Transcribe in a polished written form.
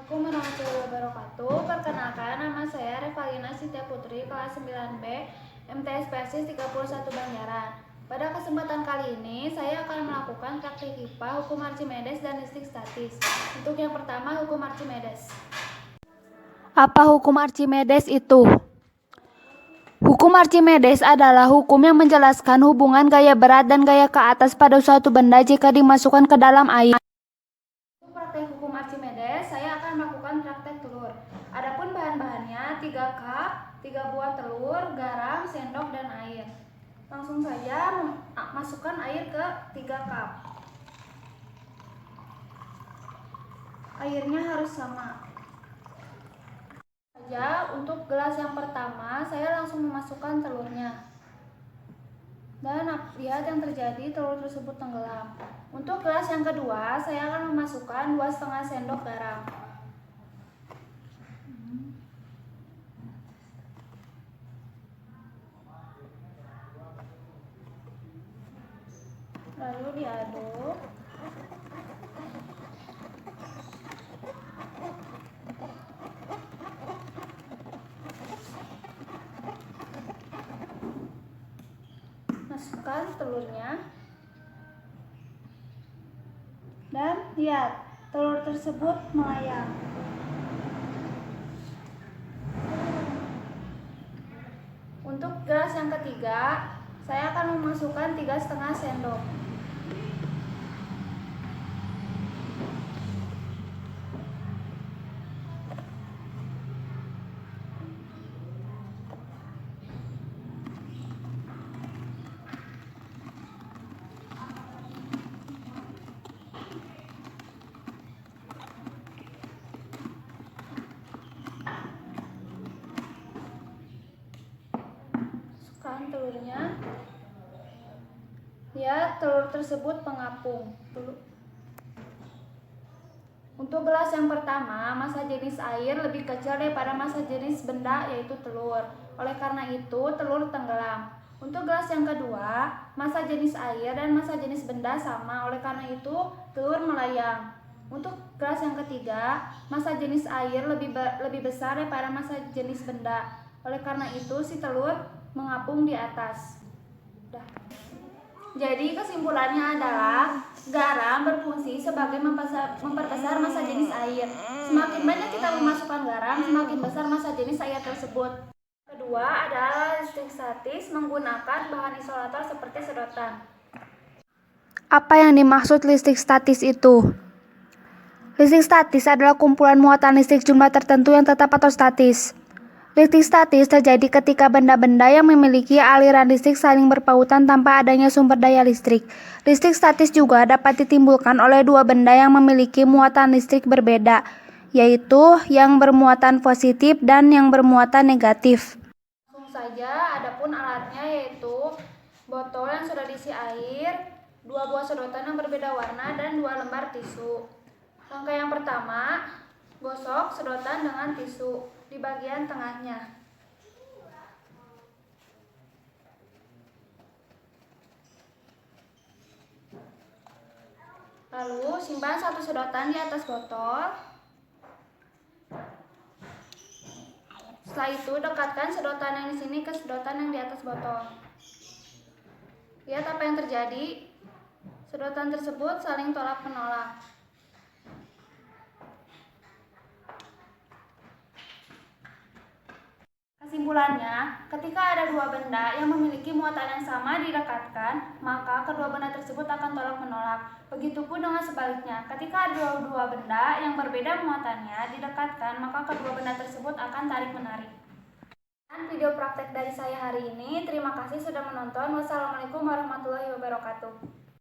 Assalamualaikum warahmatullahi wabarakatuh. Perkenalkan, nama saya Revalina Sintia Putri, kelas 9B, MTS Persis 31 Banjaran. Pada kesempatan kali ini, saya akan melakukan praktik IPA, hukum Archimedes, dan listrik statis. Untuk yang pertama, hukum Archimedes. Apa hukum Archimedes itu? Hukum Archimedes adalah hukum yang menjelaskan hubungan gaya berat dan gaya ke atas pada suatu benda jika dimasukkan ke dalam air. Untuk praktek hukum Archimedes, saya akan melakukan praktek telur. Adapun bahan-bahannya 3 cup, 3 buah telur, garam, sendok, dan air. Langsung saja masukkan air ke 3 cup. Airnya harus sama. Untuk gelas yang pertama, saya langsung memasukkan telurnya. Dan lihat yang terjadi, telur tersebut tenggelam. Untuk gelas yang kedua, saya akan memasukkan 2,5 sendok garam. Lalu diaduk. Masukkan telurnya. Dan lihat, telur tersebut melayang. Untuk gelas yang ketiga, saya akan memasukkan 3,5 sendok. Telurnya, ya, telur tersebut mengapung. Untuk gelas yang pertama, massa jenis air lebih kecil daripada massa jenis benda, yaitu telur. Oleh karena itu, telur tenggelam. Untuk gelas yang kedua, massa jenis air dan massa jenis benda sama. Oleh karena itu, telur melayang. Untuk gelas yang ketiga, massa jenis air lebih besar daripada massa jenis benda. Oleh karena itu, si telur mengapung di atas. Jadi kesimpulannya adalah garam berfungsi sebagai memperbesar massa jenis air. Semakin banyak kita memasukkan garam, semakin besar massa jenis air tersebut. Kedua adalah listrik statis menggunakan bahan isolator seperti sedotan. Apa yang dimaksud listrik statis itu? Listrik statis adalah kumpulan muatan listrik jumlah tertentu yang tetap atau statis. Listrik statis terjadi ketika benda-benda yang memiliki aliran listrik saling berpautan tanpa adanya sumber daya listrik. Listrik statis juga dapat ditimbulkan oleh dua benda yang memiliki muatan listrik berbeda, yaitu yang bermuatan positif dan yang bermuatan negatif. Langsung saja, adapun alatnya yaitu botol yang sudah diisi air, 2 buah sedotan yang berbeda warna, dan 2 lembar tisu. Langkah yang pertama, gosok sedotan dengan tisu di bagian tengahnya. Lalu simpan 1 sedotan di atas botol. Setelah itu dekatkan sedotan yang di sini ke sedotan yang di atas botol. Lihat apa yang terjadi. Sedotan tersebut saling tolak menolak. Kesimpulannya, ketika ada dua benda yang memiliki muatan yang sama didekatkan, maka kedua benda tersebut akan tolak menolak. Begitupun dengan sebaliknya, ketika ada dua benda yang berbeda muatannya didekatkan, maka kedua benda tersebut akan tarik menarik. Dan video praktek dari saya hari ini. Terima kasih sudah menonton. Wassalamualaikum warahmatullahi wabarakatuh.